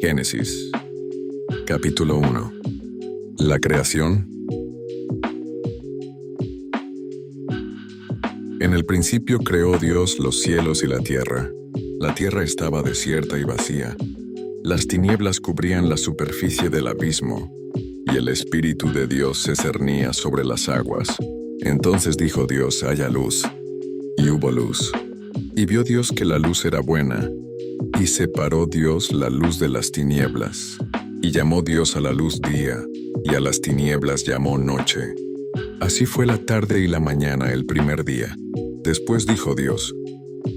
Génesis, capítulo 1. La creación. En el principio creó Dios los cielos y la tierra. La tierra estaba desierta y vacía. Las tinieblas cubrían la superficie del abismo, y el Espíritu de Dios se cernía sobre las aguas. Entonces dijo Dios: haya luz. Y hubo luz. Y vio Dios que la luz era buena. Y separó Dios la luz de las tinieblas. Y llamó Dios a la luz día, y a las tinieblas llamó noche. Así fue la tarde y la mañana el primer día. Después dijo Dios: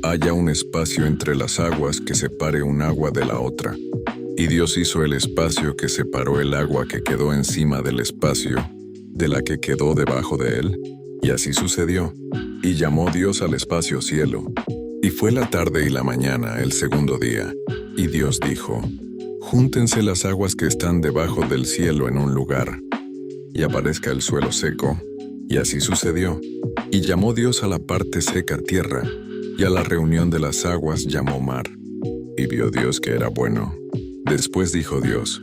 haya un espacio entre las aguas que separe un agua de la otra. Y Dios hizo el espacio que separó el agua que quedó encima del espacio, de la que quedó debajo de él. Y así sucedió. Y llamó Dios al espacio cielo. Y fue la tarde y la mañana el segundo día. Y Dios dijo: júntense las aguas que están debajo del cielo en un lugar, y aparezca el suelo seco. Y así sucedió. Y llamó Dios a la parte seca tierra, y a la reunión de las aguas llamó mar. Y vio Dios que era bueno. Después dijo Dios: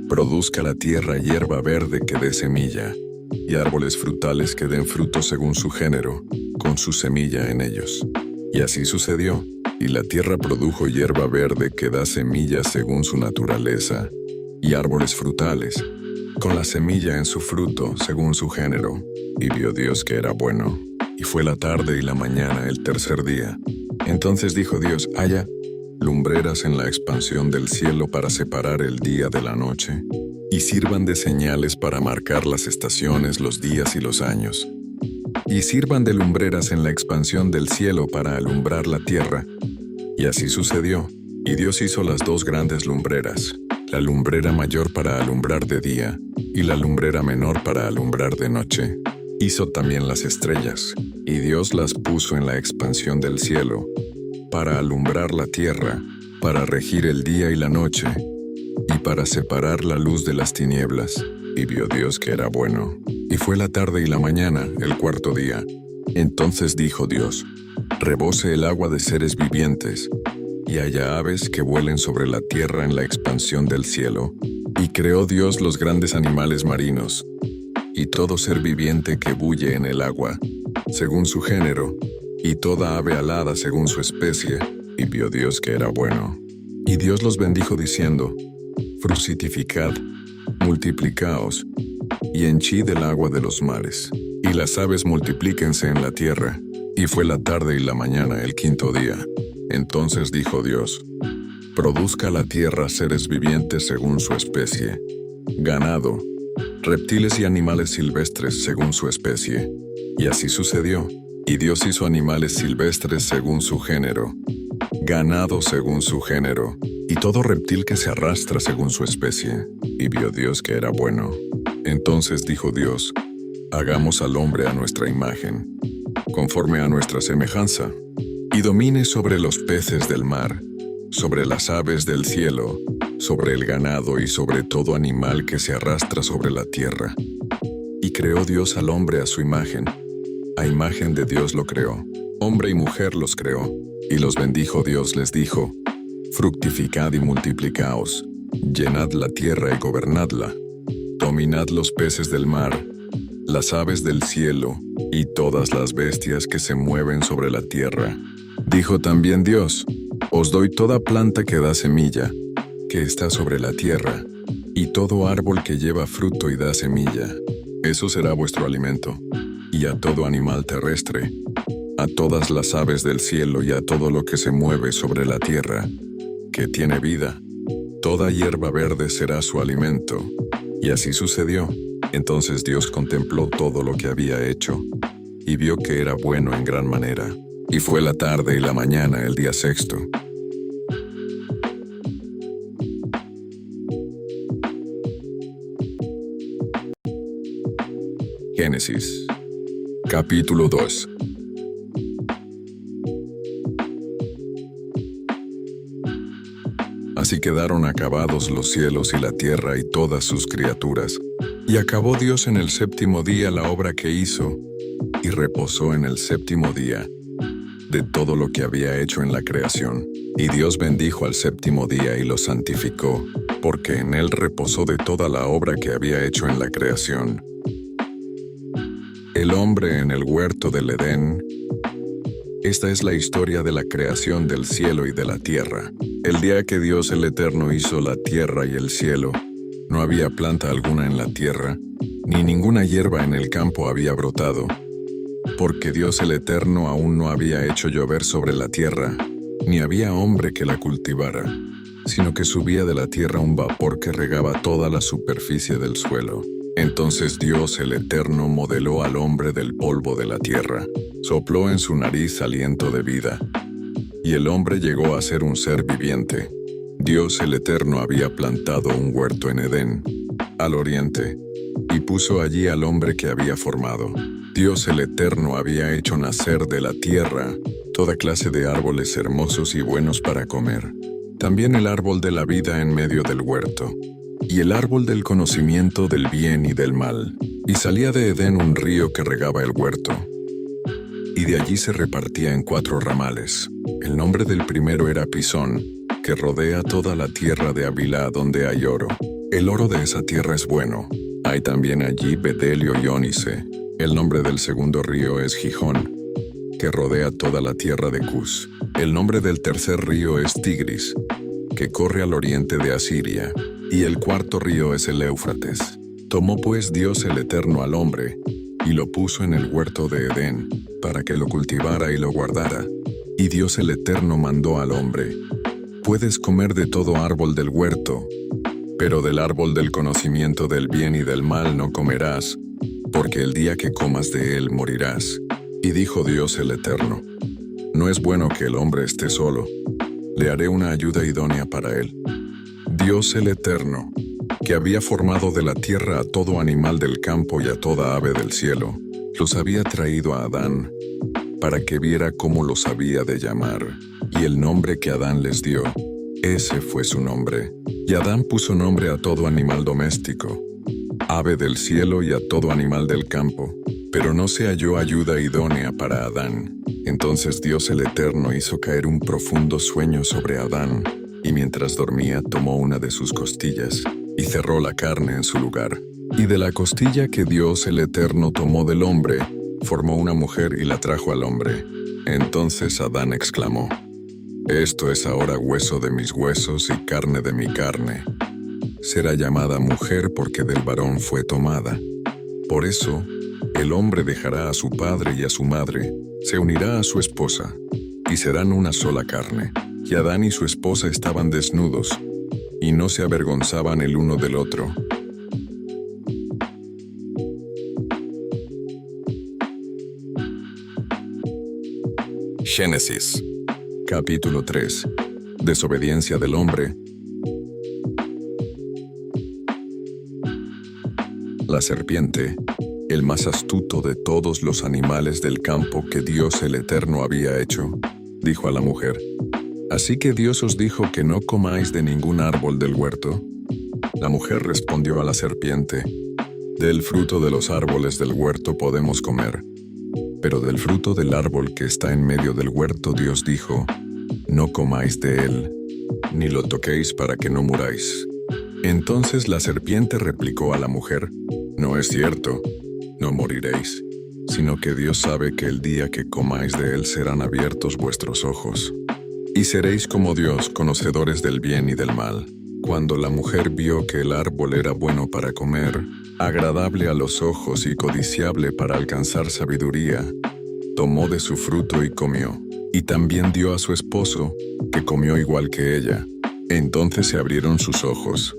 produzca la tierra hierba verde que dé semilla, y árboles frutales que den fruto según su género, con su semilla en ellos. Y así sucedió. Y la tierra produjo hierba verde que da semilla según su naturaleza, y árboles frutales, con la semilla en su fruto según su género. Y vio Dios que era bueno. Y fue la tarde y la mañana el tercer día. Entonces dijo Dios: haya lumbreras en la expansión del cielo para separar el día de la noche, y sirvan de señales para marcar las estaciones, los días y los años. Y sirvan de lumbreras en la expansión del cielo para alumbrar la tierra. Y así sucedió. Y Dios hizo las dos grandes lumbreras, la lumbrera mayor para alumbrar de día, y la lumbrera menor para alumbrar de noche. Hizo también las estrellas, y Dios las puso en la expansión del cielo, para alumbrar la tierra, para regir el día y la noche, y para separar la luz de las tinieblas. Y vio Dios que era bueno. Y fue la tarde y la mañana el cuarto día. Entonces dijo Dios: rebose el agua de seres vivientes, y haya aves que vuelen sobre la tierra en la expansión del cielo. Y creó Dios los grandes animales marinos, y todo ser viviente que bulle en el agua, según su género, y toda ave alada según su especie. Y vio Dios que era bueno. Y Dios los bendijo diciendo: fructificad, multiplicaos, y henchid el agua de los mares, y las aves multiplíquense en la tierra. Y fue la tarde y la mañana el quinto día. Entonces dijo Dios: produzca la tierra seres vivientes según su especie, ganado, reptiles y animales silvestres según su especie. Y así sucedió. Y Dios hizo animales silvestres según su género, ganado según su género, y todo reptil que se arrastra según su especie. Y vio Dios que era bueno. Entonces dijo Dios: hagamos al hombre a nuestra imagen, conforme a nuestra semejanza, y domine sobre los peces del mar, sobre las aves del cielo, sobre el ganado y sobre todo animal que se arrastra sobre la tierra. Y creó Dios al hombre a su imagen. A imagen de Dios lo creó. Hombre y mujer los creó. Y los bendijo Dios, les dijo: fructificad y multiplicaos, llenad la tierra y gobernadla. Dominad los peces del mar, las aves del cielo, y todas las bestias que se mueven sobre la tierra. Dijo también Dios: os doy toda planta que da semilla, que está sobre la tierra, y todo árbol que lleva fruto y da semilla. Eso será vuestro alimento. Y a todo animal terrestre, a todas las aves del cielo y a todo lo que se mueve sobre la tierra, que tiene vida, toda hierba verde será su alimento. Y así sucedió. Entonces Dios contempló todo lo que había hecho, y vio que era bueno en gran manera. Y fue la tarde y la mañana el día sexto. Génesis, capítulo 2. Así quedaron acabados los cielos y la tierra y todas sus criaturas. Y acabó Dios en el séptimo día la obra que hizo, y reposó en el séptimo día de todo lo que había hecho en la creación. Y Dios bendijo al séptimo día y lo santificó, porque en él reposó de toda la obra que había hecho en la creación. El hombre en el huerto del Edén. Esta es la historia de la creación del cielo y de la tierra. El día que Dios el Eterno hizo la tierra y el cielo, no había planta alguna en la tierra, ni ninguna hierba en el campo había brotado, porque Dios el Eterno aún no había hecho llover sobre la tierra, ni había hombre que la cultivara, sino que subía de la tierra un vapor que regaba toda la superficie del suelo. Entonces Dios el Eterno modeló al hombre del polvo de la tierra, sopló en su nariz aliento de vida, y el hombre llegó a ser un ser viviente. Dios el Eterno había plantado un huerto en Edén, al oriente, y puso allí al hombre que había formado. Dios el Eterno había hecho nacer de la tierra toda clase de árboles hermosos y buenos para comer, también el árbol de la vida en medio del huerto, y el árbol del conocimiento del bien y del mal. Y salía de Edén un río que regaba el huerto, y de allí se repartía en 4 ramales. El nombre del primero era Pisón, que rodea toda la tierra de Havilá donde hay oro. El oro de esa tierra es bueno. Hay también allí bedelio y ónice. El nombre del segundo río es Gijón, que rodea toda la tierra de Cus. El nombre del tercer río es Tigris, que corre al oriente de Asiria. Y el cuarto río es el Éufrates. Tomó pues Dios el Eterno al hombre, y lo puso en el huerto de Edén, para que lo cultivara y lo guardara. Y Dios el Eterno mandó al hombre: puedes comer de todo árbol del huerto, pero del árbol del conocimiento del bien y del mal no comerás, porque el día que comas de él morirás. Y dijo Dios el Eterno: no es bueno que el hombre esté solo, le haré una ayuda idónea para él. Dios el Eterno, que había formado de la tierra a todo animal del campo y a toda ave del cielo, los había traído a Adán, para que viera cómo los había de llamar. Y el nombre que Adán les dio, ese fue su nombre. Y Adán puso nombre a todo animal doméstico, ave del cielo y a todo animal del campo. Pero no se halló ayuda idónea para Adán. Entonces Dios el Eterno hizo caer un profundo sueño sobre Adán, y mientras dormía tomó una de sus costillas, y cerró la carne en su lugar. Y de la costilla que Dios el Eterno tomó del hombre, formó una mujer y la trajo al hombre. Entonces Adán exclamó: esto es ahora hueso de mis huesos y carne de mi carne. Será llamada mujer porque del varón fue tomada. Por eso, el hombre dejará a su padre y a su madre, se unirá a su esposa, y serán una sola carne. Y Adán y su esposa estaban desnudos, y no se avergonzaban el uno del otro. Génesis, capítulo 3. Desobediencia del hombre. La serpiente, el más astuto de todos los animales del campo que Dios el Eterno había hecho, dijo a la mujer: ¿así que Dios os dijo que no comáis de ningún árbol del huerto? La mujer respondió a la serpiente: del fruto de los árboles del huerto podemos comer, pero del fruto del árbol que está en medio del huerto Dios dijo: no comáis de él, ni lo toquéis para que no muráis. Entonces la serpiente replicó a la mujer: no es cierto, no moriréis, sino que Dios sabe que el día que comáis de él serán abiertos vuestros ojos, y seréis como Dios, conocedores del bien y del mal. Cuando la mujer vio que el árbol era bueno para comer, agradable a los ojos y codiciable para alcanzar sabiduría, tomó de su fruto y comió, y también dio a su esposo, que comió igual que ella. Entonces se abrieron sus ojos,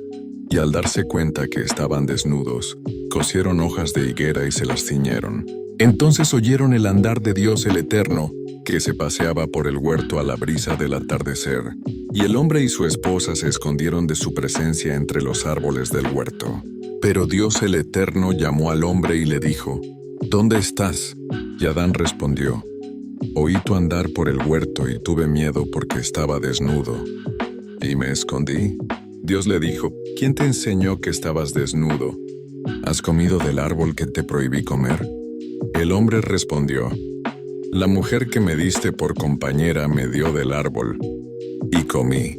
y al darse cuenta que estaban desnudos, cosieron hojas de higuera y se las ciñeron. Entonces oyeron el andar de Dios el Eterno, que se paseaba por el huerto a la brisa del atardecer, y el hombre y su esposa se escondieron de su presencia entre los árboles del huerto. Pero Dios el Eterno llamó al hombre y le dijo: ¿dónde estás? Y Adán respondió: oí tu andar por el huerto y tuve miedo porque estaba desnudo, y me escondí. Dios le dijo: ¿quién te enseñó que estabas desnudo? ¿Has comido del árbol que te prohibí comer? El hombre respondió: la mujer que me diste por compañera me dio del árbol, y comí.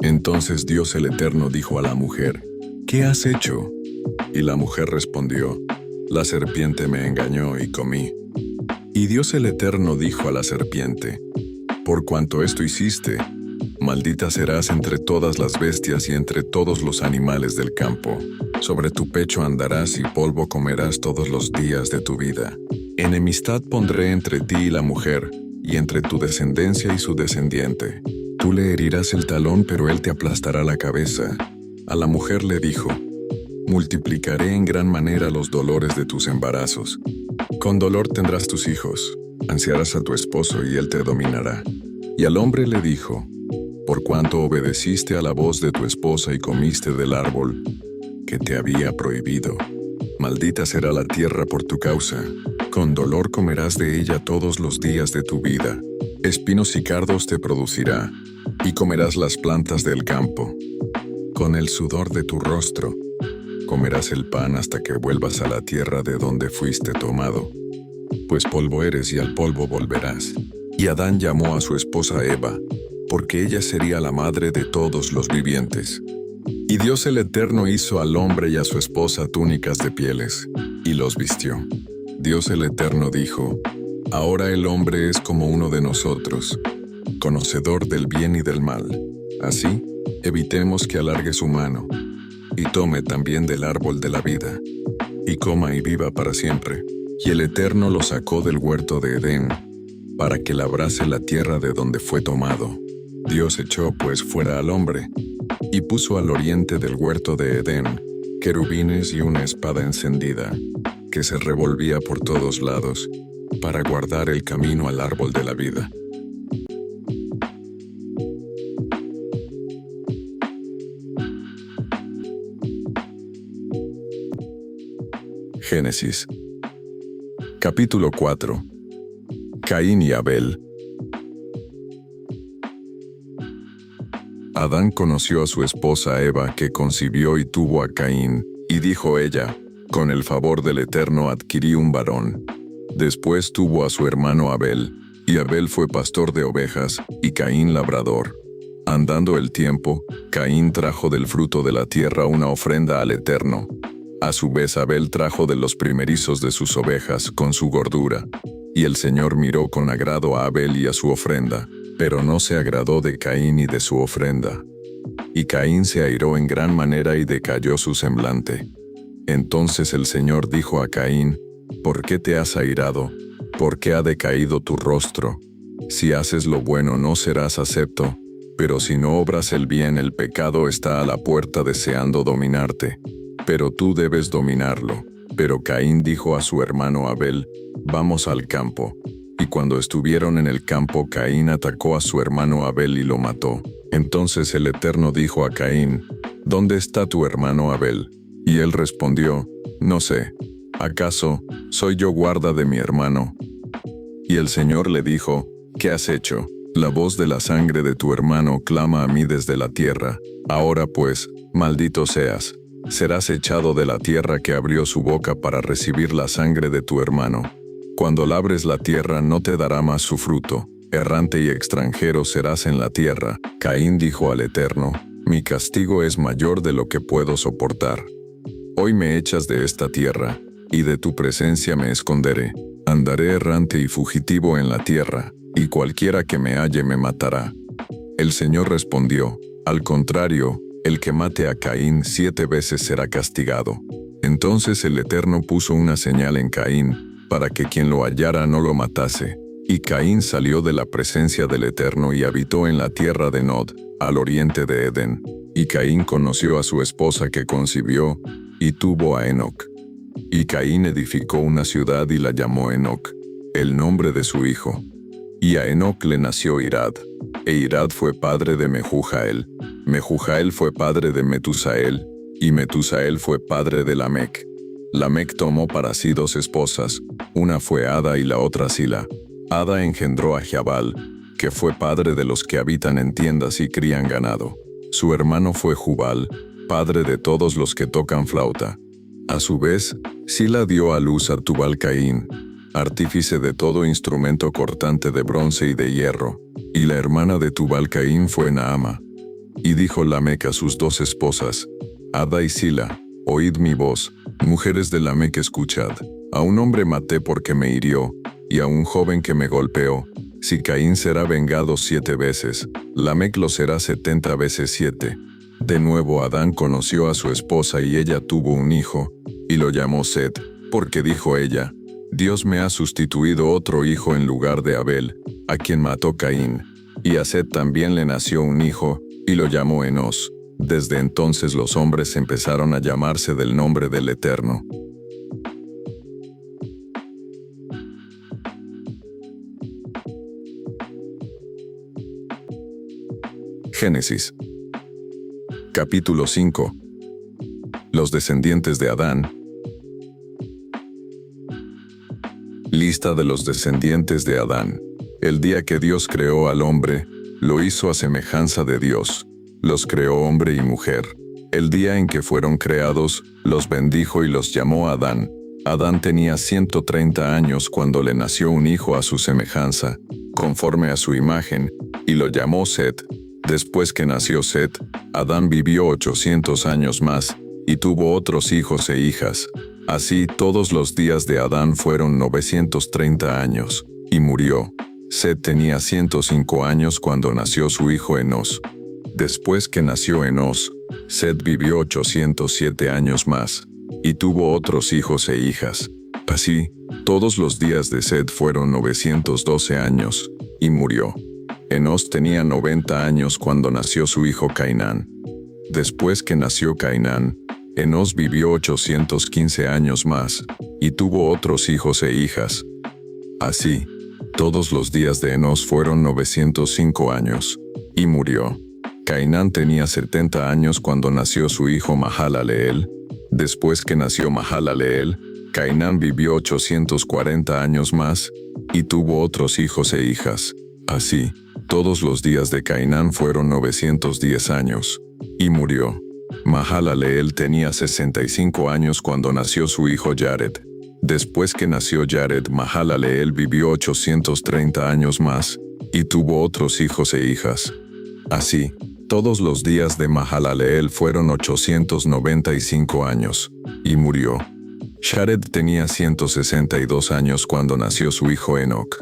Entonces Dios el Eterno dijo a la mujer: ¿Qué has hecho? Y la mujer respondió: La serpiente me engañó y comí. Y Dios el Eterno dijo a la serpiente: Por cuanto esto hiciste, maldita serás entre todas las bestias y entre todos los animales del campo. Sobre tu pecho andarás y polvo comerás todos los días de tu vida. Enemistad pondré entre ti y la mujer, y entre tu descendencia y su descendiente. Tú le herirás el talón, pero él te aplastará la cabeza. A la mujer le dijo: Multiplicaré en gran manera los dolores de tus embarazos. Con dolor tendrás tus hijos, ansiarás a tu esposo y él te dominará. Y al hombre le dijo: Por cuanto obedeciste a la voz de tu esposa y comiste del árbol que te había prohibido, maldita será la tierra por tu causa. Con dolor comerás de ella todos los días de tu vida. Espinos y cardos te producirá, y comerás las plantas del campo. Con el sudor de tu rostro comerás el pan hasta que vuelvas a la tierra de donde fuiste tomado, pues polvo eres y al polvo volverás. Y Adán llamó a su esposa Eva, porque ella sería la madre de todos los vivientes. Y Dios el Eterno hizo al hombre y a su esposa túnicas de pieles, y los vistió. Dios el Eterno dijo: Ahora el hombre es como uno de nosotros, conocedor del bien y del mal. Así, evitemos que alargue su mano, y tome también del árbol de la vida, y coma y viva para siempre. Y el Eterno lo sacó del huerto de Edén, para que labrase la tierra de donde fue tomado. Dios echó pues fuera al hombre, y puso al oriente del huerto de Edén querubines y una espada encendida, que se revolvía por todos lados, para guardar el camino al árbol de la vida. Génesis. Capítulo 4. Caín y Abel. Adán conoció a su esposa Eva, que concibió y tuvo a Caín, y dijo ella: Con el favor del Eterno adquirí un varón. Después tuvo a su hermano Abel, y Abel fue pastor de ovejas, y Caín labrador. Andando el tiempo, Caín trajo del fruto de la tierra una ofrenda al Eterno. A su vez Abel trajo de los primerizos de sus ovejas con su gordura. Y el Señor miró con agrado a Abel y a su ofrenda, pero no se agradó de Caín y de su ofrenda. Y Caín se airó en gran manera y decayó su semblante. Entonces el Señor dijo a Caín: ¿Por qué te has airado? ¿Por qué ha decaído tu rostro? Si haces lo bueno no serás acepto, pero si no obras el bien el pecado está a la puerta deseando dominarte, pero tú debes dominarlo. Pero Caín dijo a su hermano Abel: Vamos al campo. Y cuando estuvieron en el campo, Caín atacó a su hermano Abel y lo mató. Entonces el Eterno dijo a Caín: ¿Dónde está tu hermano Abel? Y él respondió: No sé. ¿Acaso soy yo guarda de mi hermano? Y el Señor le dijo: ¿Qué has hecho? La voz de la sangre de tu hermano clama a mí desde la tierra. Ahora pues, maldito seas. Serás echado de la tierra que abrió su boca para recibir la sangre de tu hermano. Cuando labres la tierra no te dará más su fruto. Errante y extranjero serás en la tierra. Caín dijo al Eterno: Mi castigo es mayor de lo que puedo soportar. Hoy me echas de esta tierra, y de tu presencia me esconderé. Andaré errante y fugitivo en la tierra, y cualquiera que me halle me matará. El Señor respondió: Al contrario, el que mate a Caín 7 veces será castigado. Entonces el Eterno puso una señal en Caín, para que quien lo hallara no lo matase. Y Caín salió de la presencia del Eterno y habitó en la tierra de Nod, al oriente de Edén. Y Caín conoció a su esposa que concibió, y tuvo a Enoc. Y Caín edificó una ciudad y la llamó Enoc, el nombre de su hijo. Y a Enoc le nació Irad, e Irad fue padre de Mehujael. Mehujael fue padre de Metusael, y Metusael fue padre de Lamec. Lamec tomó para sí 2 esposas, una fue Ada y la otra Sila. Ada engendró a Jabal, que fue padre de los que habitan en tiendas y crían ganado. Su hermano fue Jubal, padre de todos los que tocan flauta. A su vez, Sila dio a luz a Tubal Caín. artífice de todo instrumento cortante de bronce y de hierro. Y la hermana de Tubal-Caín fue Naama. Y dijo Lamec a sus 2 esposas, Ada y Sila, oíd mi voz, mujeres de Lamec, escuchad. A un hombre maté porque me hirió, y a un joven que me golpeó. Si Caín será vengado 7 veces, Lamec lo será 70 veces 7. De nuevo Adán conoció a su esposa y ella tuvo un hijo, y lo llamó Set, porque dijo ella, Dios me ha sustituido otro hijo en lugar de Abel, a quien mató Caín. Y a Set también le nació un hijo, y lo llamó Enos. Desde entonces los hombres empezaron a llamarse del nombre del Eterno. Génesis. Capítulo 5. Los descendientes de Adán. Lista de los descendientes de Adán. El día que Dios creó al hombre, lo hizo a semejanza de Dios. Los creó hombre y mujer. El día en que fueron creados, los bendijo y los llamó Adán. Adán tenía 130 años cuando le nació un hijo a su semejanza, conforme a su imagen, y lo llamó Set. Después que nació Set, Adán vivió 800 años más, y tuvo otros hijos e hijas. Así todos los días de Adán fueron 930 años, y murió. Set tenía 105 años cuando nació su hijo Enos. Después que nació Enos, Set vivió 807 años más, y tuvo otros hijos e hijas. Así, todos los días de Set fueron 912 años, y murió. Enos tenía 90 años cuando nació su hijo Cainán. Después que nació Cainán, Enos vivió 815 años más, y tuvo otros hijos e hijas. Así, todos los días de Enos fueron 905 años, y murió. Cainán tenía 70 años cuando nació su hijo Mahalaleel. Después que nació Mahalaleel, Cainán vivió 840 años más, y tuvo otros hijos e hijas. Así, todos los días de Cainán fueron 910 años, y murió. Mahalaleel tenía 65 años cuando nació su hijo Jared. Después que nació Jared, Mahalaleel vivió 830 años más, y tuvo otros hijos e hijas. Así, todos los días de Mahalaleel fueron 895 años, y murió. Jared tenía 162 años cuando nació su hijo Enoc.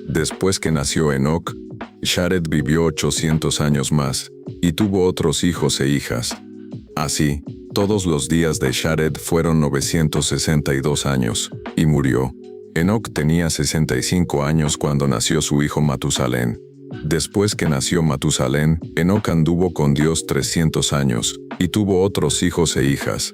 Después que nació Enoc, Jared vivió 800 años más, y tuvo otros hijos e hijas. Así, todos los días de Jared fueron 962 años, y murió. Enoc tenía 65 años cuando nació su hijo Matusalén. Después que nació Matusalén, Enoc anduvo con Dios 300 años, y tuvo otros hijos e hijas.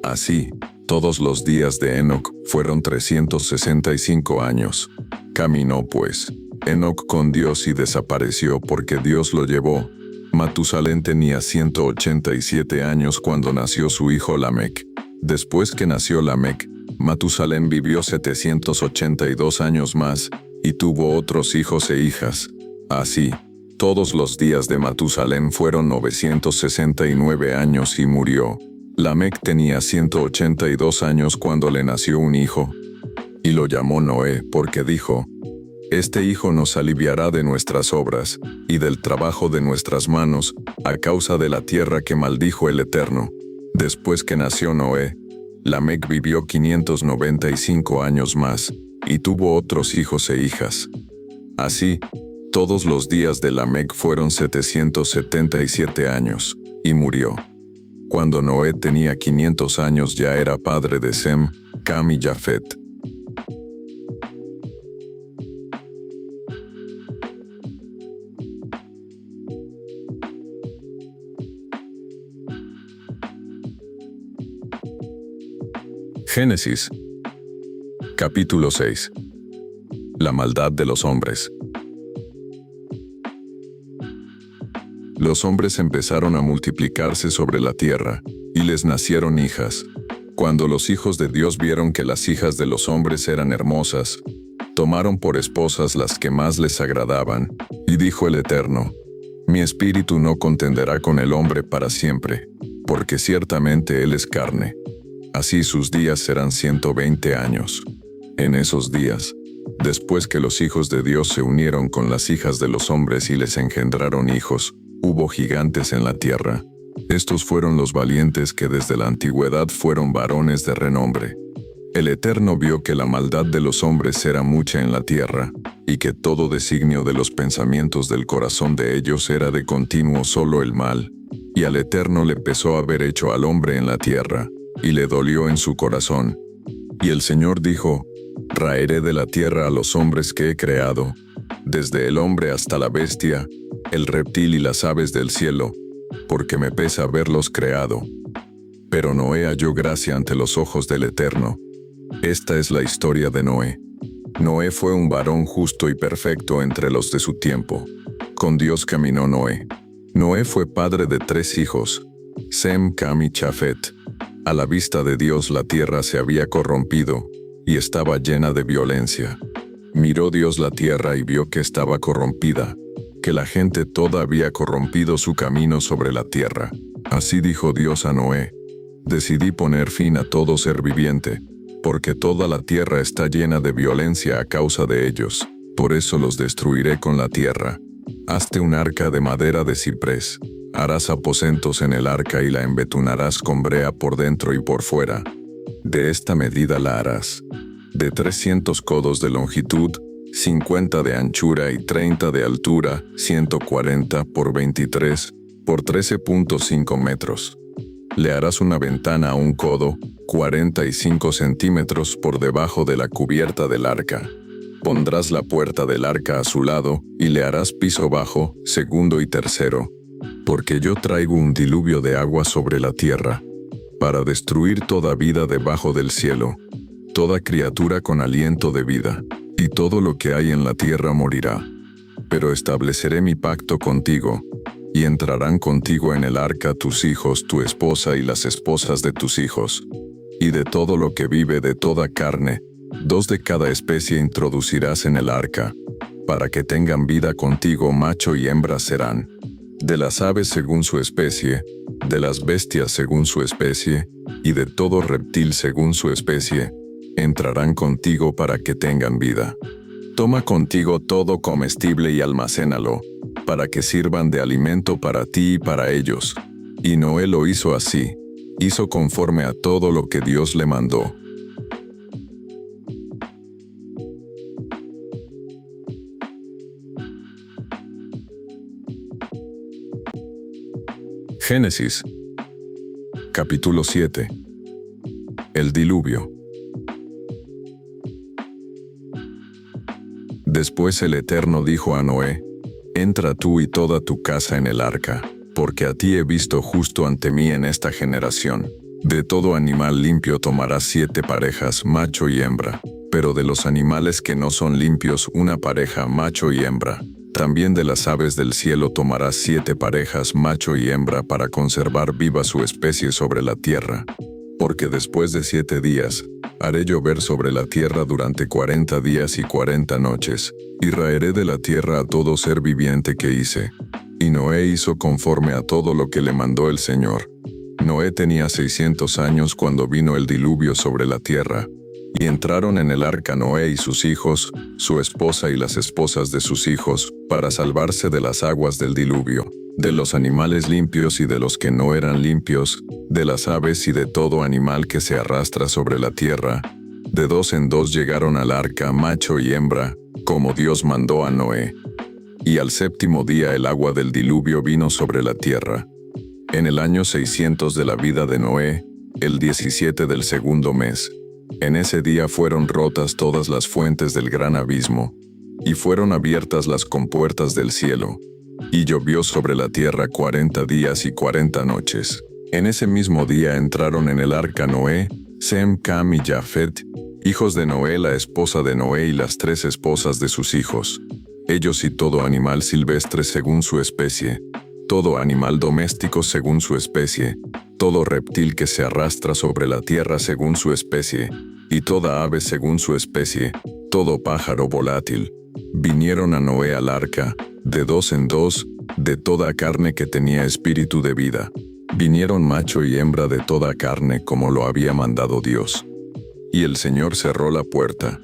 Así, todos los días de Enoc fueron 365 años. Caminó pues Enoc con Dios y desapareció porque Dios lo llevó. Matusalén tenía 187 años cuando nació su hijo Lamec. Después que nació Lamec, Matusalén vivió 782 años más, y tuvo otros hijos e hijas. Así, todos los días de Matusalén fueron 969 años y murió. Lamec tenía 182 años cuando le nació un hijo, y lo llamó Noé porque dijo, Este hijo nos aliviará de nuestras obras, y del trabajo de nuestras manos, a causa de la tierra que maldijo el Eterno. Después que nació Noé, Lamec vivió 595 años más, y tuvo otros hijos e hijas. Así, todos los días de Lamec fueron 777 años, y murió. Cuando Noé tenía 500 años ya era padre de Sem, Cam y Jafet. Génesis. Capítulo 6. La maldad de los hombres. Los hombres empezaron a multiplicarse sobre la tierra, y les nacieron hijas. Cuando los hijos de Dios vieron que las hijas de los hombres eran hermosas, tomaron por esposas las que más les agradaban, y dijo el Eterno, Mi espíritu no contenderá con el hombre para siempre, porque ciertamente él es carne. Así sus días serán 120 años. En esos días, después que los hijos de Dios se unieron con las hijas de los hombres y les engendraron hijos, hubo gigantes en la tierra. Estos fueron los valientes que desde la antigüedad fueron varones de renombre. El Eterno vio que la maldad de los hombres era mucha en la tierra, y que todo designio de los pensamientos del corazón de ellos era de continuo solo el mal. Y al Eterno le pesó haber hecho al hombre en la tierra, y le dolió en su corazón. Y el Señor dijo: Raeré de la tierra a los hombres que he creado, desde el hombre hasta la bestia, el reptil y las aves del cielo, porque me pesa haberlos creado. Pero Noé halló gracia ante los ojos del Eterno. Esta es la historia de Noé. Noé fue un varón justo y perfecto entre los de su tiempo. Con Dios caminó Noé. Noé fue padre de 3 hijos, Sem, Cam y Chafet. A la vista de Dios la tierra se había corrompido, y estaba llena de violencia. Miró Dios la tierra y vio que estaba corrompida, que la gente toda había corrompido su camino sobre la tierra. Así dijo Dios a Noé: Decidí poner fin a todo ser viviente, porque toda la tierra está llena de violencia a causa de ellos. Por eso los destruiré con la tierra. Hazte un arca de madera de ciprés. Harás aposentos en el arca y la embetunarás con brea por dentro y por fuera. De esta medida la harás: de 300 codos de longitud, 50 de anchura y 30 de altura, 140 por 23, por 13.5 metros. Le harás una ventana a 1 codo, 45 centímetros por debajo de la cubierta del arca. Pondrás la puerta del arca a su lado, y le harás piso bajo, segundo y tercero. Porque yo traigo un diluvio de agua sobre la tierra, para destruir toda vida debajo del cielo, toda criatura con aliento de vida, y todo lo que hay en la tierra morirá. Pero estableceré mi pacto contigo, y entrarán contigo en el arca tus hijos, tu esposa y las esposas de tus hijos. Y de todo lo que vive de toda carne, 2 de cada especie introducirás en el arca, para que tengan vida contigo, macho y hembra serán. De las aves según su especie, de las bestias según su especie, y de todo reptil según su especie, entrarán contigo para que tengan vida. Toma contigo todo comestible y almacénalo, para que sirvan de alimento para ti y para ellos. Y Noé lo hizo así, hizo conforme a todo lo que Dios le mandó. Génesis, capítulo 7. El diluvio. Después el Eterno dijo a Noé: Entra tú y toda tu casa en el arca, porque a ti he visto justo ante mí en esta generación. De todo animal limpio tomarás 7 parejas, macho y hembra, pero de los animales que no son limpios, una pareja, macho y hembra. También de las aves del cielo tomarás 7 parejas, macho y hembra, para conservar viva su especie sobre la tierra. Porque después de 7 días, haré llover sobre la tierra durante 40 días y 40 noches, y raeré de la tierra a todo ser viviente que hice. Y Noé hizo conforme a todo lo que le mandó el Señor. Noé tenía 600 años cuando vino el diluvio sobre la tierra. Y entraron en el arca Noé y sus hijos, su esposa y las esposas de sus hijos, para salvarse de las aguas del diluvio, de los animales limpios y de los que no eran limpios, de las aves y de todo animal que se arrastra sobre la tierra. De 2 en 2 llegaron al arca, macho y hembra, como Dios mandó a Noé. Y al 7º día el agua del diluvio vino sobre la tierra. En el año 600 de la vida de Noé, el 17 del 2º mes. En ese día fueron rotas todas las fuentes del gran abismo, y fueron abiertas las compuertas del cielo, y llovió sobre la tierra 40 días y 40 noches. En ese mismo día entraron en el arca Noé, Sem, Cam y Jafet, hijos de Noé, la esposa de Noé y las 3 esposas de sus hijos, ellos y todo animal silvestre según su especie, todo animal doméstico según su especie, todo reptil que se arrastra sobre la tierra según su especie, y toda ave según su especie, todo pájaro volátil. Vinieron a Noé al arca, de 2 en 2, de toda carne que tenía espíritu de vida. Vinieron macho y hembra de toda carne como lo había mandado Dios. y el Señor cerró la puerta.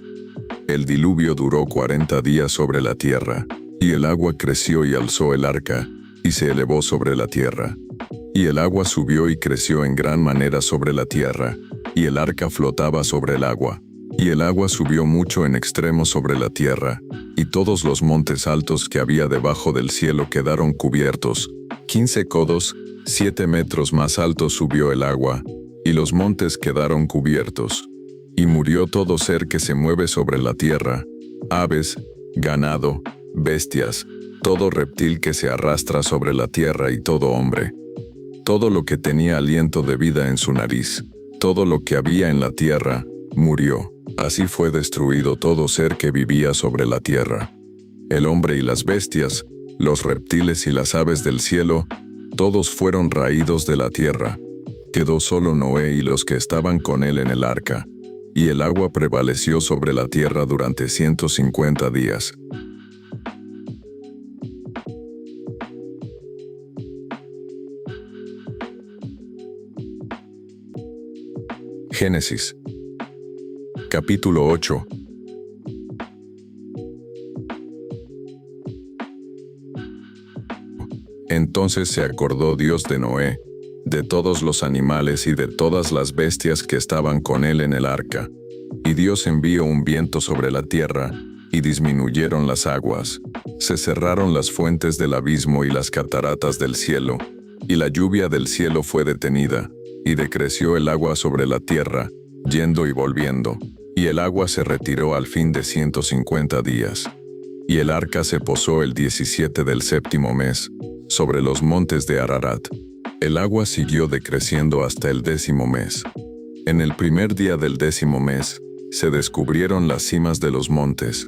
El diluvio duró 40 días sobre la tierra, y el agua creció y alzó el arca, y se elevó sobre la tierra. Y el agua subió y creció en gran manera sobre la tierra, y el arca flotaba sobre el agua. Y el agua subió mucho en extremo sobre la tierra, y todos los montes altos que había debajo del cielo quedaron cubiertos. 15 codos, 7 metros más alto subió el agua, y los montes quedaron cubiertos. Y murió todo ser que se mueve sobre la tierra, aves, ganado, bestias, todo reptil que se arrastra sobre la tierra y todo hombre. Todo lo que tenía aliento de vida en su nariz, todo lo que había en la tierra, murió. Así fue destruido todo ser que vivía sobre la tierra. El hombre y las bestias, los reptiles y las aves del cielo, todos fueron raídos de la tierra. Quedó solo Noé y los que estaban con él en el arca. Y el agua prevaleció sobre la tierra durante 150 días. Génesis. Capítulo 8. Entonces se acordó Dios de Noé, de todos los animales y de todas las bestias que estaban con él en el arca. Y Dios envió un viento sobre la tierra, y disminuyeron las aguas. Se cerraron las fuentes del abismo y las cataratas del cielo, y la lluvia del cielo fue detenida, y decreció el agua sobre la tierra, yendo y volviendo. Y el agua se retiró al fin de 150 días. Y el arca se posó el 17 del séptimo mes, sobre los montes de Ararat. El agua siguió decreciendo hasta el 10º mes. En el primer día del 10º mes, se descubrieron las cimas de los montes.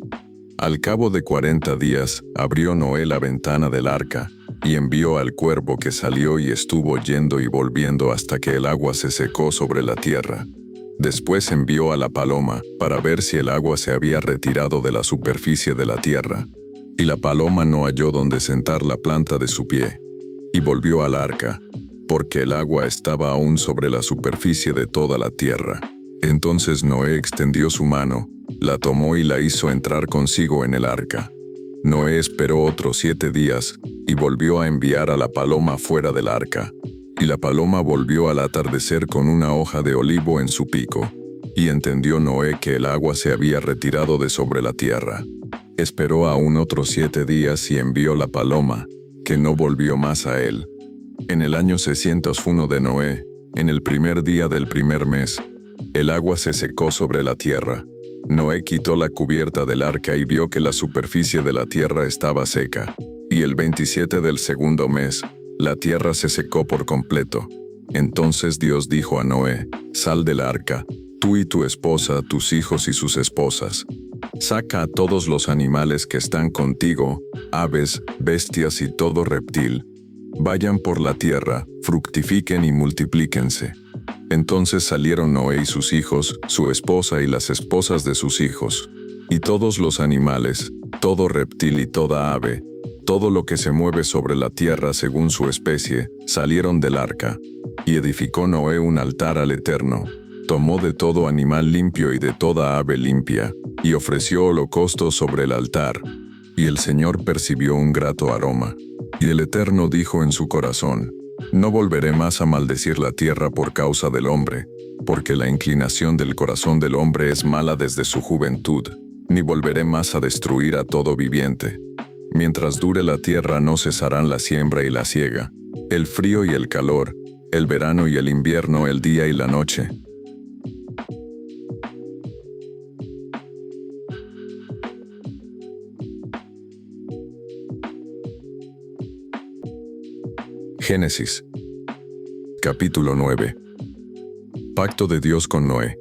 Al cabo de 40 días, abrió Noé la ventana del arca, y envió al cuervo que salió y estuvo yendo y volviendo hasta que el agua se secó sobre la tierra. Después envió a la paloma, para ver si el agua se había retirado de la superficie de la tierra. Y la paloma no halló donde sentar la planta de su pie. Y volvió al arca, porque el agua estaba aún sobre la superficie de toda la tierra. Entonces Noé extendió su mano, la tomó y la hizo entrar consigo en el arca. Noé esperó otros 7 días, y volvió a enviar a la paloma fuera del arca. Y la paloma volvió al atardecer con una hoja de olivo en su pico. Y entendió Noé que el agua se había retirado de sobre la tierra. Esperó aún otros 7 días y envió la paloma, que no volvió más a él. En el año 601 de Noé, en el primer día del primer mes, el agua se secó sobre la tierra. Noé quitó la cubierta del arca y vio que la superficie de la tierra estaba seca. Y el 27 del segundo mes, la tierra se secó por completo. Entonces Dios dijo a Noé: «Sal del arca, tú y tu esposa, tus hijos y sus esposas. Saca a todos los animales que están contigo, aves, bestias y todo reptil. Vayan por la tierra, fructifiquen y multiplíquense». Entonces salieron Noé y sus hijos, su esposa y las esposas de sus hijos. Y todos los animales, todo reptil y toda ave, todo lo que se mueve sobre la tierra según su especie, salieron del arca. Y edificó Noé un altar al Eterno. Tomó de todo animal limpio y de toda ave limpia, y ofreció holocaustos sobre el altar. Y el Señor percibió un grato aroma. Y el Eterno dijo en su corazón: «No volveré más a maldecir la tierra por causa del hombre, porque la inclinación del corazón del hombre es mala desde su juventud, ni volveré más a destruir a todo viviente. Mientras dure la tierra no cesarán la siembra y la siega, el frío y el calor, el verano y el invierno, el día y la noche». Génesis. Capítulo 9. Pacto de Dios con Noé.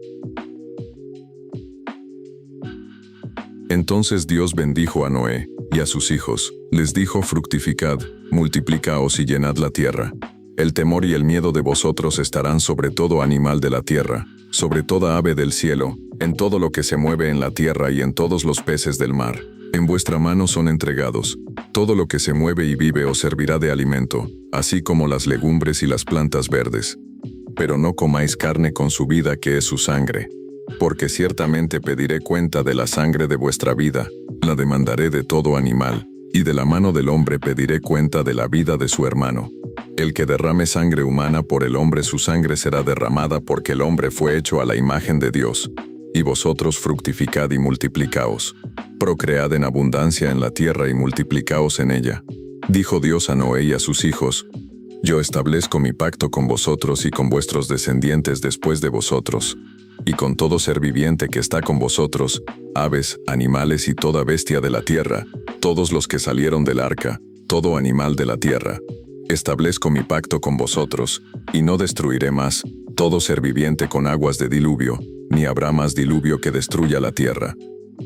Entonces Dios bendijo a Noé y a sus hijos. Les dijo: «Fructificad, multiplicaos y llenad la tierra. El temor y el miedo de vosotros estarán sobre todo animal de la tierra, sobre toda ave del cielo, en todo lo que se mueve en la tierra y en todos los peces del mar. En vuestra mano son entregados. Todo lo que se mueve y vive os servirá de alimento, así como las legumbres y las plantas verdes. Pero no comáis carne con su vida, que es su sangre. porque ciertamente pediré cuenta de la sangre de vuestra vida, la demandaré de todo animal, y de la mano del hombre pediré cuenta de la vida de su hermano. El que derrame sangre humana por el hombre, su sangre será derramada, porque el hombre fue hecho a la imagen de Dios. Y vosotros fructificad y multiplicaos. Procread en abundancia en la tierra y multiplicaos en ella. Dijo Dios a Noé y a sus hijos: Yo establezco mi pacto con vosotros y con vuestros descendientes después de vosotros, y con todo ser viviente que está con vosotros, aves, animales y toda bestia de la tierra, todos los que salieron del arca, todo animal de la tierra. Establezco mi pacto con vosotros, y no destruiré más todo ser viviente con aguas de diluvio, ni habrá más diluvio que destruya la tierra.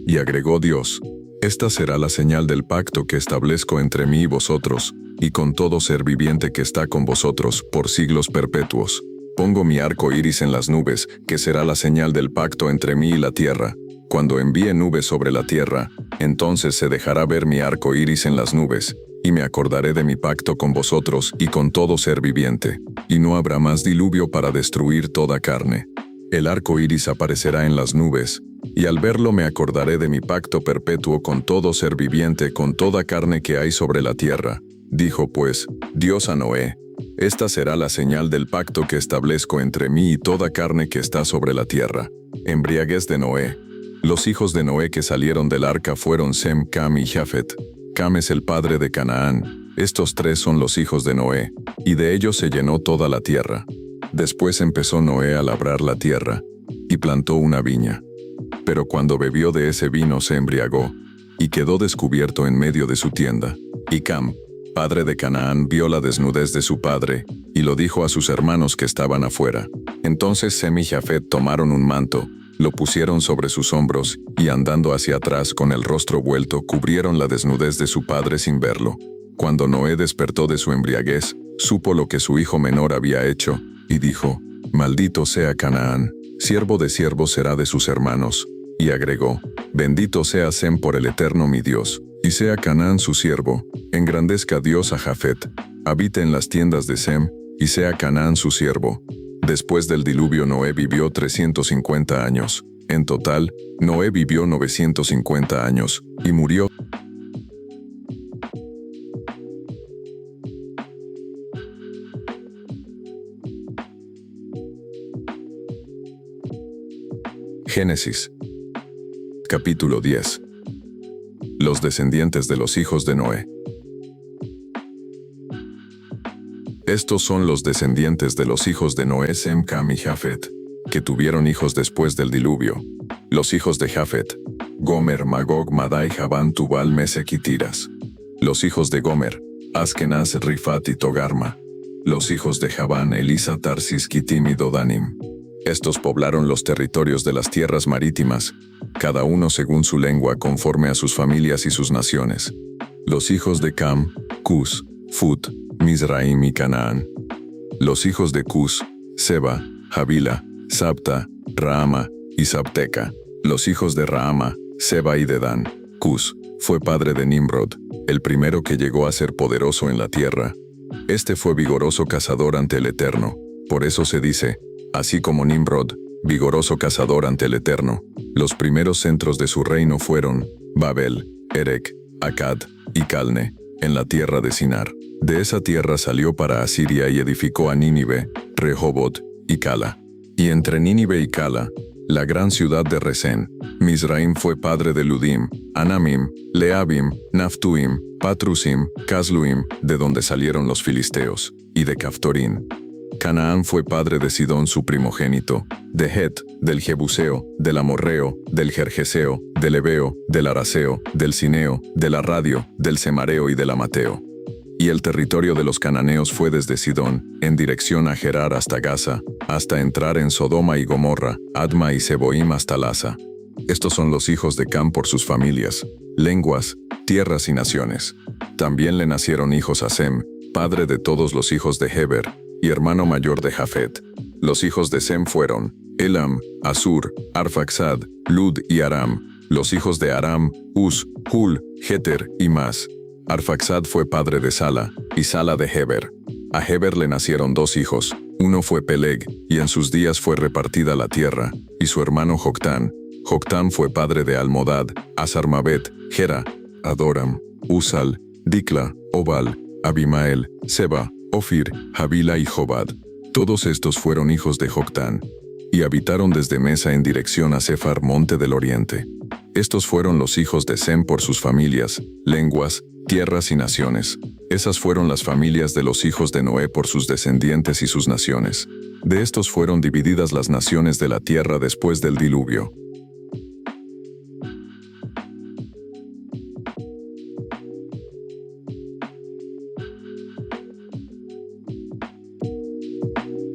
Y agregó Dios: Esta será la señal del pacto que establezco entre mí y vosotros, y con todo ser viviente que está con vosotros, por siglos perpetuos. Pongo mi arco iris en las nubes, que será la señal del pacto entre mí y la tierra. Cuando envíe nubes sobre la tierra, entonces se dejará ver mi arco iris en las nubes, y me acordaré de mi pacto con vosotros y con todo ser viviente, y no habrá más diluvio para destruir toda carne. El arco iris aparecerá en las nubes, y al verlo me acordaré de mi pacto perpetuo con todo ser viviente, con toda carne que hay sobre la tierra. Dijo pues Dios a Noé: Esta será la señal del pacto que establezco entre mí y toda carne que está sobre la tierra. Embriaguez de Noé. Los hijos de Noé que salieron del arca fueron Sem, Cam y Jafet. Cam es el padre de Canaán. Estos tres son los hijos de Noé, y de ellos se llenó toda la tierra. Después empezó Noé a labrar la tierra, y plantó una viña. Pero cuando bebió de ese vino se embriagó, y quedó descubierto en medio de su tienda. Y Cam, padre de Canaán, vio la desnudez de su padre, y lo dijo a sus hermanos que estaban afuera. Entonces Sem y Jafet tomaron un manto, lo pusieron sobre sus hombros, y andando hacia atrás con el rostro vuelto, cubrieron la desnudez de su padre sin verlo. Cuando Noé despertó de su embriaguez, supo lo que su hijo menor había hecho, y dijo: Maldito sea Canaán, siervo de siervos será de sus hermanos. Y agregó: Bendito sea Sem por el Eterno mi Dios, y sea Canaán su siervo. Engrandezca Dios a Jafet, habite en las tiendas de Sem, y sea Canaán su siervo. Después del diluvio Noé vivió 350 años. En total, Noé vivió 950 años, y murió. Génesis. Capítulo 10. Los descendientes de los hijos de Noé. Estos son los descendientes de los hijos de Noé: Sem, Cam y Jafet, que tuvieron hijos después del diluvio. Los hijos de Jafet: Gomer, Magog, Madai, Javán, Tubal, Mesec y Tiras. Los hijos de Gomer: Askenaz, Rifat y Togarma. Los hijos de Javán: Elisa, Tarsis, Kitim y Dodanim. Estos poblaron los territorios de las tierras marítimas, cada uno según su lengua, conforme a sus familias y sus naciones. Los hijos de Cam: Cus, Fut, Mizraim y Canaán. Los hijos de Cus: Seba, Javila, Sabta, Raama y Sabteca. Los hijos de Raama: Seba y Dedán. Cus fue padre de Nimrod, el primero que llegó a ser poderoso en la tierra. Este fue vigoroso cazador ante el Eterno. Por eso se dice: Así como Nimrod, vigoroso cazador ante el Eterno. Los primeros centros de su reino fueron Babel, Erec, Akkad y Calne, en la tierra de Sinar. De esa tierra salió para Asiria y edificó a Nínive, Rehobot y Cala. Y entre Nínive y Cala, la gran ciudad de Resén, Mizraim fue padre de Ludim, Anamim, Leabim, Naftuim, Patrusim, Casluim, de donde salieron los filisteos, y de Caftorín. Canaán fue padre de Sidón su primogénito, de Het, del Jebuseo, del Amorreo, del Gergeseo, del Ebeo, del Araseo, del Cineo, del Arradio, del Semareo y del Amateo. Y el territorio de los cananeos fue desde Sidón, en dirección a Gerar hasta Gaza, hasta entrar en Sodoma y Gomorra, Adma y Seboim hasta Lasa. Estos son los hijos de Cam por sus familias, lenguas, tierras y naciones. También le nacieron hijos a Sem, padre de todos los hijos de Heber, y hermano mayor de Jafet. Los hijos de Sem fueron Elam, Asur, Arfaxad, Lud y Aram. Los hijos de Aram: Uz, Hul, Jeter y Mas. Arfaxad fue padre de Sala, y Sala de Heber. A Heber le nacieron dos hijos, Uno fue Peleg, y en sus días fue repartida la tierra, y su hermano Joctán. Joctán fue padre de Almodad, Azarmaveth, Gera, Adoram, Usal, Dicla, Obal, Abimael, Seba, Ofir, Havila y Jobad. Todos estos fueron hijos de Joctán, y habitaron desde Mesa en dirección a Sefar, monte del oriente. Estos fueron los hijos de Sem por sus familias, lenguas, tierras y naciones. Esas fueron las familias de los hijos de Noé por sus descendientes y sus naciones. De estos fueron divididas las naciones de la tierra después del diluvio.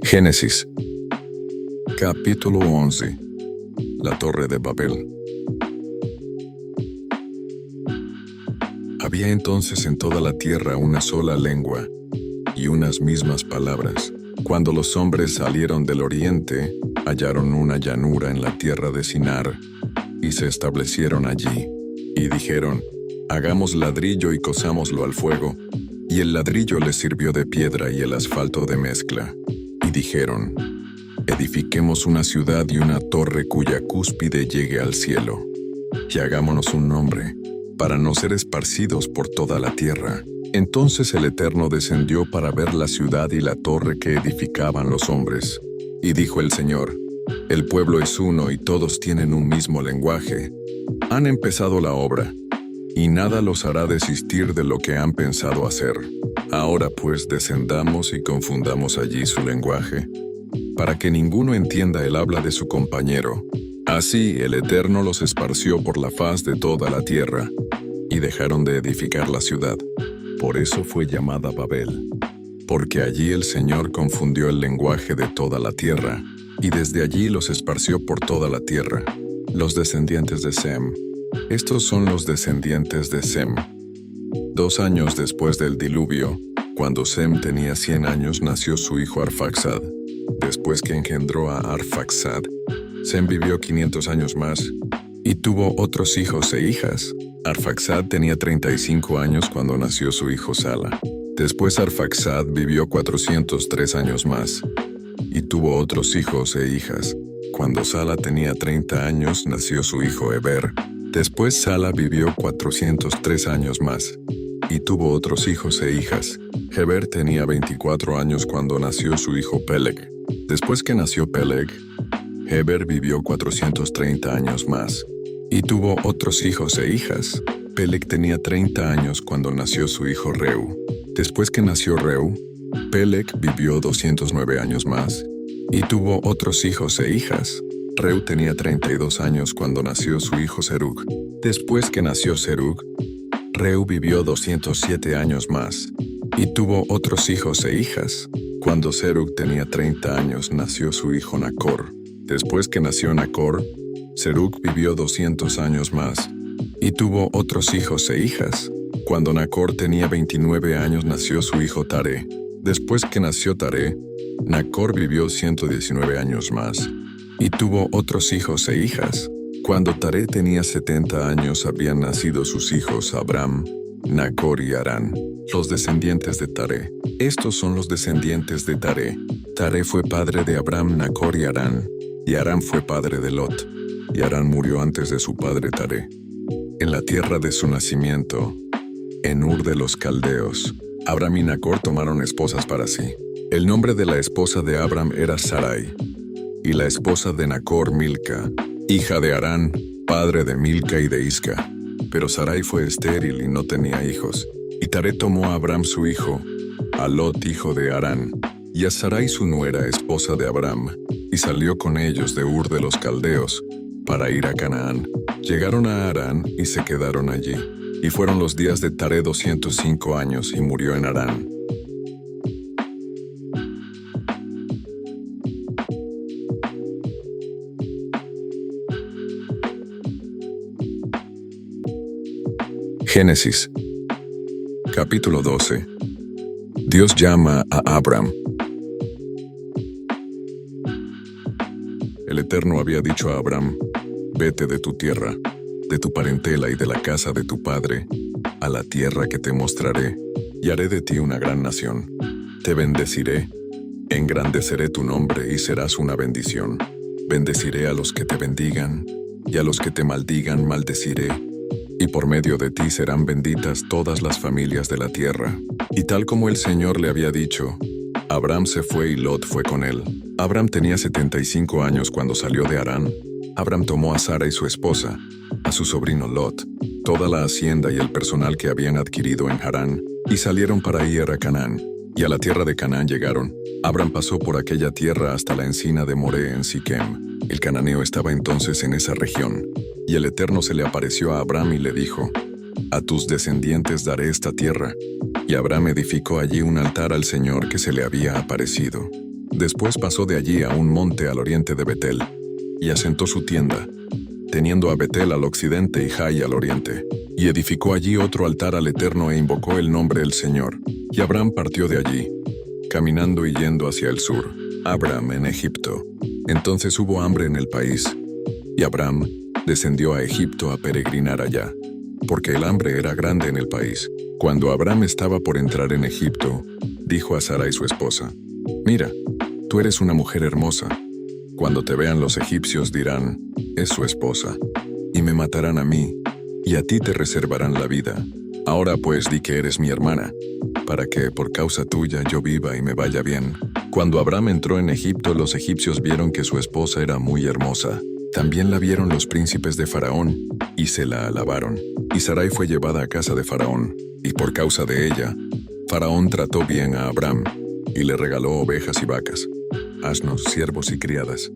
Génesis. Capítulo 11. La Torre de Babel. Había entonces en toda la tierra una sola lengua y unas mismas palabras. Cuando los hombres salieron del oriente, hallaron una llanura en la tierra de Sinar y se establecieron allí. Y dijeron: hagamos ladrillo y cosámoslo al fuego. Y el ladrillo les sirvió de piedra y el asfalto de mezcla. Y dijeron: edifiquemos una ciudad y una torre cuya cúspide llegue al cielo. Y hagámonos un nombre, para no ser esparcidos por toda la tierra. Entonces el Eterno descendió para ver la ciudad y la torre que edificaban los hombres. Y dijo el Señor: el pueblo es uno y todos tienen un mismo lenguaje. Han empezado la obra, y nada los hará desistir de lo que han pensado hacer. Ahora pues descendamos y confundamos allí su lenguaje, para que ninguno entienda el habla de su compañero. Así el Eterno los esparció por la faz de toda la tierra, y dejaron de edificar la ciudad. Por eso fue llamada Babel, porque allí el Señor confundió el lenguaje de toda la tierra, y desde allí los esparció por toda la tierra. Los descendientes de Sem. Estos son los descendientes de Sem. 2 años después del diluvio, cuando Sem tenía 100 años, nació su hijo Arfaxad. Después que engendró a Arfaxad, Sem vivió 500 años más, y tuvo otros hijos e hijas. Arfaxad tenía 35 años cuando nació su hijo Sala. Después Arfaxad vivió 403 años más, y tuvo otros hijos e hijas. Cuando Sala tenía 30 años, nació su hijo Heber. Después Sala vivió 403 años más, y tuvo otros hijos e hijas. Heber tenía 24 años cuando nació su hijo Peleg. Después que nació Peleg, Heber vivió 430 años más, y tuvo otros hijos e hijas. Peleg tenía 30 años cuando nació su hijo Reu. Después que nació Reu, Peleg vivió 209 años más, y tuvo otros hijos e hijas. Reu tenía 32 años cuando nació su hijo Serug. Después que nació Serug, Reu vivió 207 años más, y tuvo otros hijos e hijas. Cuando Serug tenía 30 años, nació su hijo Nacor. Después que nació Nacor, Serug vivió 200 años más, y tuvo otros hijos e hijas. Cuando Nacor tenía 29 años, nació su hijo Taré. Después que nació Taré, Nacor vivió 119 años más, y tuvo otros hijos e hijas. Cuando Taré tenía 70 años, habían nacido sus hijos Abram, Nacor y Harán, los descendientes de Taré. Estos son los descendientes de Taré. Taré fue padre de Abram, Nacor y Harán fue padre de Lot, y Harán murió antes de su padre Taré. En la tierra de su nacimiento, en Ur de los Caldeos, Abram y Nacor tomaron esposas para sí. El nombre de la esposa de Abram era Sarai, y la esposa de Nacor Milca, hija de Harán, padre de Milca y de Isca. Pero Sarai fue estéril y no tenía hijos. Y Taré tomó a Abram su hijo, a Lot hijo de Harán, y a Sarai su nuera, esposa de Abram, y salió con ellos de Ur de los Caldeos, para ir a Canaán. Llegaron a Harán y se quedaron allí. Y fueron los días de Taré 205 años, y murió en Harán. Génesis. Capítulo 12. Dios llama a Abram. El Eterno había dicho a Abram: vete de tu tierra, de tu parentela y de la casa de tu padre, a la tierra que te mostraré, y haré de ti una gran nación. Te bendeciré, Engrandeceré tu nombre y serás una bendición. Bendeciré a los que te bendigan, y a los que te maldigan maldeciré. Y por medio de ti serán benditas todas las familias de la tierra. Y tal como el Señor le había dicho, Abram se fue y Lot fue con él. Abram tenía 75 años cuando salió de Harán. Abram tomó a Sara y su esposa, a su sobrino Lot, toda la hacienda y el personal que habían adquirido en Harán, y salieron para ir a Canaán. Y a la tierra de Canaán llegaron. Abram pasó por aquella tierra hasta la encina de Moré en Siquem. El cananeo estaba entonces en esa región. Y el Eterno se le apareció a Abram y le dijo, «A tus descendientes daré esta tierra». Y Abram edificó allí un altar al Señor que se le había aparecido. Después pasó de allí a un monte al oriente de Betel, y asentó su tienda, teniendo a Betel al occidente y Jai al oriente. Y edificó allí otro altar al Eterno e invocó el nombre del Señor. Y Abram partió de allí, caminando y yendo hacia el sur. Abram en Egipto. Entonces hubo hambre en el país, y Abram descendió a Egipto a peregrinar allá, porque el hambre era grande en el país. Cuando Abram estaba por entrar en Egipto, dijo a Sarai su esposa, «Mira, tú eres una mujer hermosa. Cuando te vean los egipcios dirán, es su esposa, y me matarán a mí, y a ti te reservarán la vida. Ahora pues di que eres mi hermana, para que por causa tuya yo viva y me vaya bien». Cuando Abram entró en Egipto, los egipcios vieron que su esposa era muy hermosa. También la vieron los príncipes de Faraón, y se la alabaron. Y Sarai fue llevada a casa de Faraón, y por causa de ella, Faraón trató bien a Abram, y le regaló ovejas y vacas, asnos, siervos y criadas,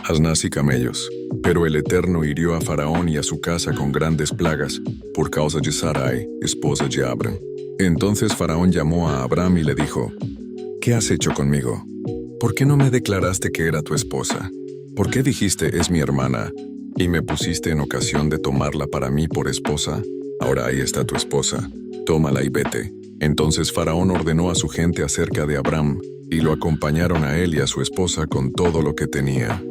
asnas y camellos. Pero el Eterno hirió a Faraón y a su casa con grandes plagas, por causa de Sarai, esposa de Abram. Entonces Faraón llamó a Abram y le dijo, «¿Qué has hecho conmigo? ¿Por qué no me declaraste que era tu esposa? ¿Por qué dijiste, es mi hermana, y me pusiste en ocasión de tomarla para mí por esposa? Ahora ahí está tu esposa, tómala y vete». Entonces Faraón ordenó a su gente acerca de Abram, y lo acompañaron a él y a su esposa con todo lo que tenía.